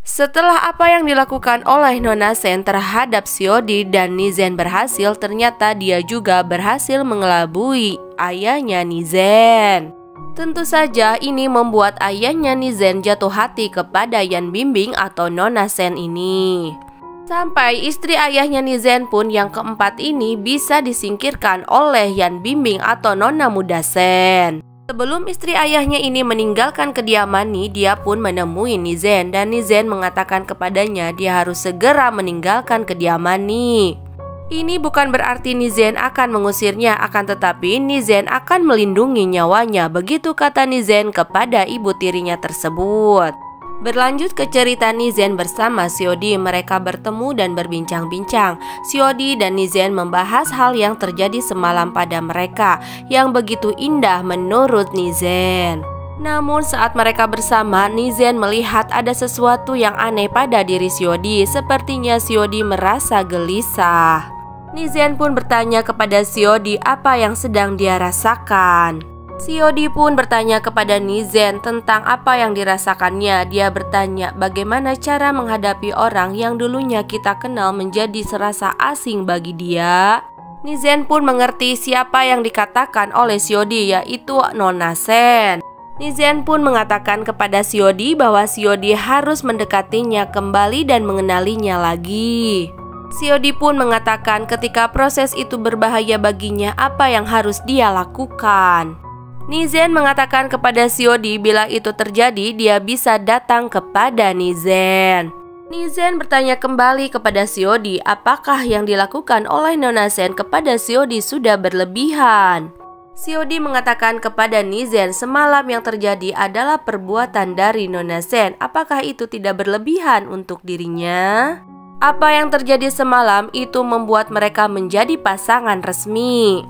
Setelah apa yang dilakukan oleh Nona Sen terhadap Shiodi dan Nizen berhasil, ternyata dia juga berhasil mengelabui ayahnya Nizen. Tentu saja ini membuat ayahnya Nizen jatuh hati kepada Yan Bingbing atau Nona Sen ini. Sampai istri ayahnya Nizen pun yang keempat ini bisa disingkirkan oleh Yan Bingbing atau Nona Muda Sen. Sebelum istri ayahnya ini meninggalkan kediaman nih, dia pun menemui Nizen dan Nizen mengatakan kepadanya dia harus segera meninggalkan kediaman nih. Ini bukan berarti Nizen akan mengusirnya, akan tetapi Nizen akan melindungi nyawanya, begitu kata Nizen kepada ibu tirinya tersebut. Berlanjut ke cerita Nizen bersama Shiodi, mereka bertemu dan berbincang-bincang. Shiodi dan Nizen membahas hal yang terjadi semalam pada mereka yang begitu indah menurut Nizen. Namun saat mereka bersama, Nizen melihat ada sesuatu yang aneh pada diri Shiodi. Sepertinya Shiodi merasa gelisah. Nizen pun bertanya kepada Shiodi apa yang sedang dia rasakan. Shiodi pun bertanya kepada Nizen tentang apa yang dirasakannya. Dia bertanya bagaimana cara menghadapi orang yang dulunya kita kenal menjadi serasa asing bagi dia. Nizen pun mengerti siapa yang dikatakan oleh Shiodi, yaitu Nona Sen. Nizen pun mengatakan kepada Shiodi bahwa Shiodi harus mendekatinya kembali dan mengenalinya lagi. Shiodi pun mengatakan ketika proses itu berbahaya baginya, apa yang harus dia lakukan. Nizen mengatakan kepada Shiodi bila itu terjadi dia bisa datang kepada Nizen. Nizen bertanya kembali kepada Shiodi apakah yang dilakukan oleh Nona Sen kepada Shiodi sudah berlebihan. Shiodi mengatakan kepada Nizen semalam yang terjadi adalah perbuatan dari Nona Sen. Apakah itu tidak berlebihan untuk dirinya? Apa yang terjadi semalam itu membuat mereka menjadi pasangan resmi.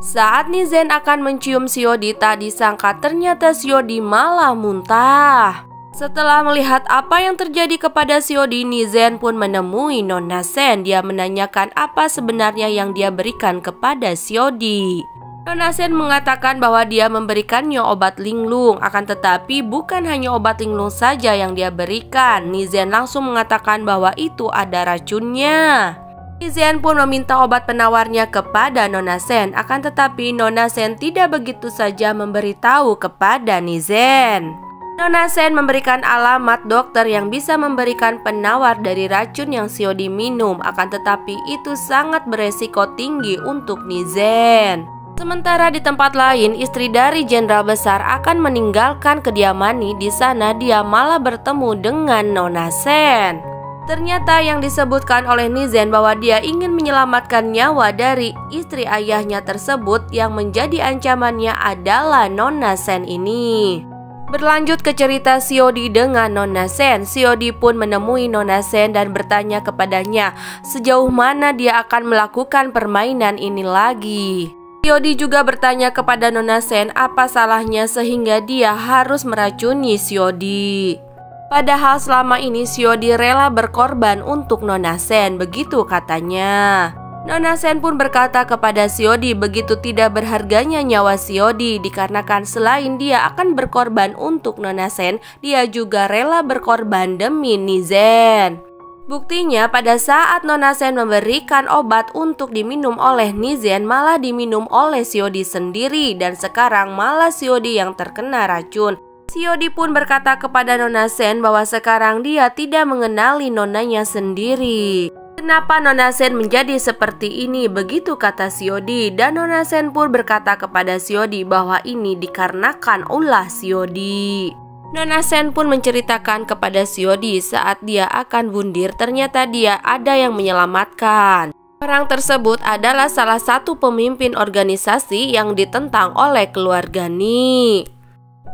Saat Nizen akan mencium Shiodi, tak disangka ternyata Shiodi malah muntah. Setelah melihat apa yang terjadi kepada Shiodi, Nizen pun menemui Nona Sen. Dia menanyakan apa sebenarnya yang dia berikan kepada Shiodi. Nona Sen mengatakan bahwa dia memberikannya obat linglung, akan tetapi bukan hanya obat linglung saja yang dia berikan. Nizen langsung mengatakan bahwa itu ada racunnya. Nizen pun meminta obat penawarnya kepada Nona Sen, akan tetapi Nona Sen tidak begitu saja memberitahu kepada Nizen. Nona Sen memberikan alamat dokter yang bisa memberikan penawar dari racun yang Shiodi minum, akan tetapi itu sangat beresiko tinggi untuk Nizen. Sementara di tempat lain, istri dari jenderal besar akan meninggalkan kediaman di sana. Dia malah bertemu dengan Nona Sen. Ternyata yang disebutkan oleh Nizen bahwa dia ingin menyelamatkan nyawa dari istri ayahnya tersebut yang menjadi ancamannya adalah Nona Sen ini. Berlanjut ke cerita Shiodi dengan Nona Sen. Shiodi pun menemui Nona Sen dan bertanya kepadanya sejauh mana dia akan melakukan permainan ini lagi. Shiodi juga bertanya kepada Nona Sen apa salahnya sehingga dia harus meracuni Shiodi. Padahal selama ini Shiodi rela berkorban untuk Nona Sen, begitu katanya. Nona Sen pun berkata kepada Shiodi begitu tidak berharganya nyawa Shiodi dikarenakan selain dia akan berkorban untuk Nona Sen, dia juga rela berkorban demi Nizen. Buktinya pada saat Nona Sen memberikan obat untuk diminum oleh Nizen malah diminum oleh Shiodi sendiri dan sekarang malah Shiodi yang terkena racun. Shiodi pun berkata kepada Nona Sen bahwa sekarang dia tidak mengenali nonanya sendiri. Kenapa Nona Sen menjadi seperti ini? Begitu kata Shiodi dan Nona Sen pun berkata kepada Shiodi bahwa ini dikarenakan ulah Shiodi. Nona Sen pun menceritakan kepada Shiodi saat dia akan bundir ternyata dia ada yang menyelamatkan. Orang tersebut adalah salah satu pemimpin organisasi yang ditentang oleh keluarga Ni.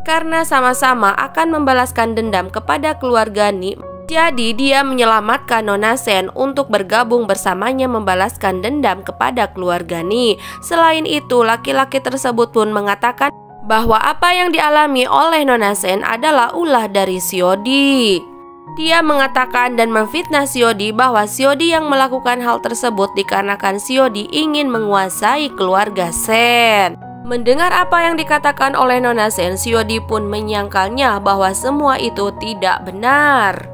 Karena sama-sama akan membalaskan dendam kepada keluarga Ni, jadi dia menyelamatkan Nona Sen untuk bergabung bersamanya membalaskan dendam kepada keluarga Ni. Selain itu, laki-laki tersebut pun mengatakan bahwa apa yang dialami oleh Nona Sen adalah ulah dari Shiodi. Dia mengatakan dan memfitnah Shiodi bahwa Shiodi yang melakukan hal tersebut dikarenakan Shiodi ingin menguasai keluarga Sen. Mendengar apa yang dikatakan oleh Nona Sen, Shiodi pun menyangkalnya bahwa semua itu tidak benar.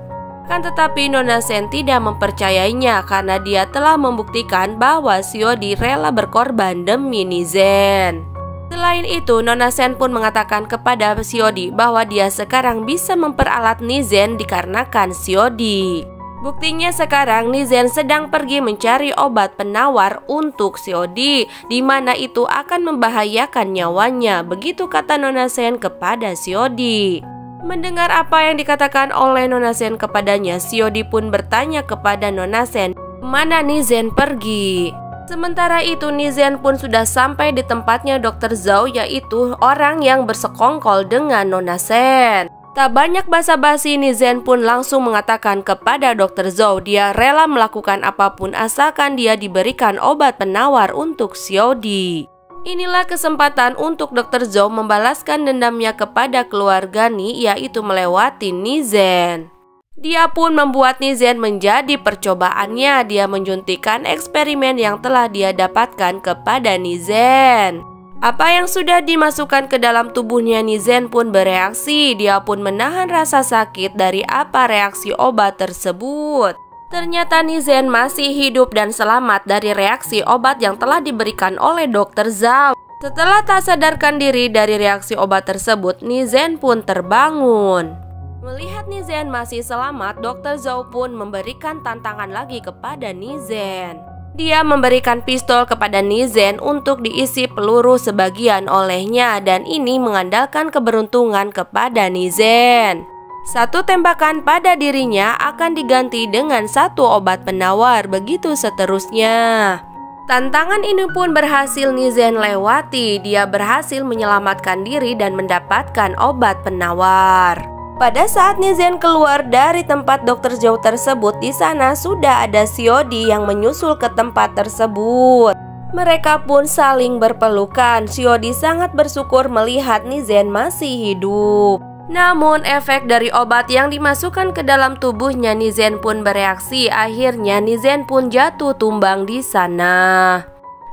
Akan tetapi Nona Sen tidak mempercayainya karena dia telah membuktikan bahwa Shiodi rela berkorban demi Nizen. Selain itu, Nona Sen pun mengatakan kepada Shiodi bahwa dia sekarang bisa memperalat Nizen dikarenakan Shiodi. Buktinya sekarang Nizen sedang pergi mencari obat penawar untuk Shiodi, di mana itu akan membahayakan nyawanya, begitu kata Nona Sen kepada Shiodi. Mendengar apa yang dikatakan oleh Nona Sen kepadanya, Shiodi pun bertanya kepada Nona Sen, "Kemana Nizen pergi?" Sementara itu Nizen pun sudah sampai di tempatnya Dr. Zhao, yaitu orang yang bersekongkol dengan Nona Sen. Tak banyak basa-basi, Nizen pun langsung mengatakan kepada Dr. Zhao dia rela melakukan apapun asalkan dia diberikan obat penawar untuk Shiodi. Inilah kesempatan untuk Dr. Zhao membalaskan dendamnya kepada keluarga Ni, yaitu melewati Nizen. Dia pun membuat Nizen menjadi percobaannya. Dia menyuntikkan eksperimen yang telah dia dapatkan kepada Nizen. Apa yang sudah dimasukkan ke dalam tubuhnya Nizen pun bereaksi. Dia pun menahan rasa sakit dari apa reaksi obat tersebut. Ternyata Nizen masih hidup dan selamat dari reaksi obat yang telah diberikan oleh Dr. Zhao. Setelah tak sadarkan diri dari reaksi obat tersebut, Nizen pun terbangun. Melihat Nizen masih selamat, Dr. Zhao pun memberikan tantangan lagi kepada Nizen. Dia memberikan pistol kepada Nizen untuk diisi peluru sebagian olehnya, dan ini mengandalkan keberuntungan kepada Nizen. Satu tembakan pada dirinya akan diganti dengan satu obat penawar, begitu seterusnya. Tantangan ini pun berhasil Nizen lewati. Dia berhasil menyelamatkan diri dan mendapatkan obat penawar. Pada saat Nizen keluar dari tempat Dr. Zhao tersebut, di sana sudah ada Shiodi yang menyusul ke tempat tersebut. Mereka pun saling berpelukan. Shiodi sangat bersyukur melihat Nizen masih hidup. Namun efek dari obat yang dimasukkan ke dalam tubuhnya Nizen pun bereaksi. Akhirnya Nizen pun jatuh tumbang di sana.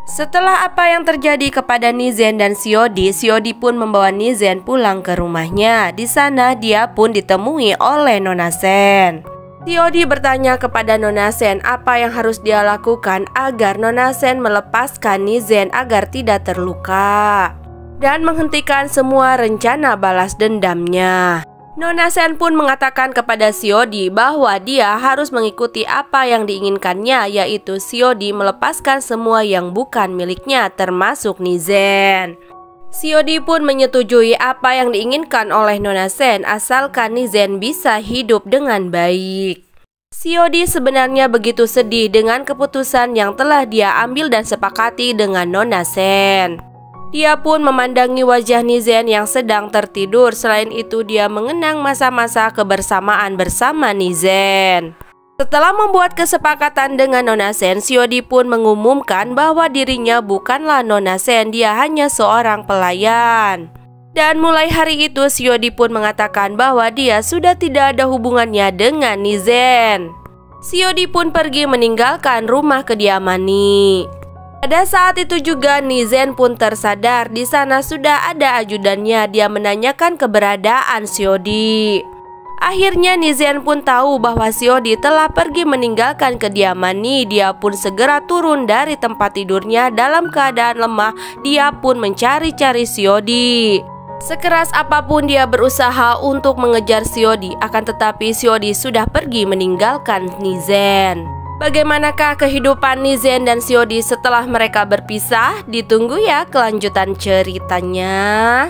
Setelah apa yang terjadi kepada Nizen dan Shiodi, Shiodi pun membawa Nizen pulang ke rumahnya. Di sana dia pun ditemui oleh Nona Sen. Shiodi bertanya kepada Nona Sen apa yang harus dia lakukan agar Nona Sen melepaskan Nizen agar tidak terluka dan menghentikan semua rencana balas dendamnya. Nona Sen pun mengatakan kepada Shiodi bahwa dia harus mengikuti apa yang diinginkannya, yaitu Shiodi melepaskan semua yang bukan miliknya termasuk Nizen. Shiodi pun menyetujui apa yang diinginkan oleh Nona Sen asalkan Nizen bisa hidup dengan baik. Shiodi sebenarnya begitu sedih dengan keputusan yang telah dia ambil dan sepakati dengan Nona Sen. Dia pun memandangi wajah Nizen yang sedang tertidur. Selain itu dia mengenang masa-masa kebersamaan bersama Nizen. Setelah membuat kesepakatan dengan Nona Sen, Shiodi pun mengumumkan bahwa dirinya bukanlah Nona Sen, dia hanya seorang pelayan. Dan mulai hari itu Shiodi pun mengatakan bahwa dia sudah tidak ada hubungannya dengan Nizen. Shiodi pun pergi meninggalkan rumah kediaman Ni. Pada saat itu juga Nizen pun tersadar. Di sana sudah ada ajudannya. Dia menanyakan keberadaan Shiodi. Akhirnya Nizen pun tahu bahwa Shiodi telah pergi meninggalkan kediaman Ni. Dia pun segera turun dari tempat tidurnya dalam keadaan lemah. Dia pun mencari-cari Shiodi. Sekeras apapun dia berusaha untuk mengejar Shiodi, akan tetapi Shiodi sudah pergi meninggalkan Nizen. Bagaimanakah kehidupan Nizen dan Shiodi setelah mereka berpisah? Ditunggu ya kelanjutan ceritanya.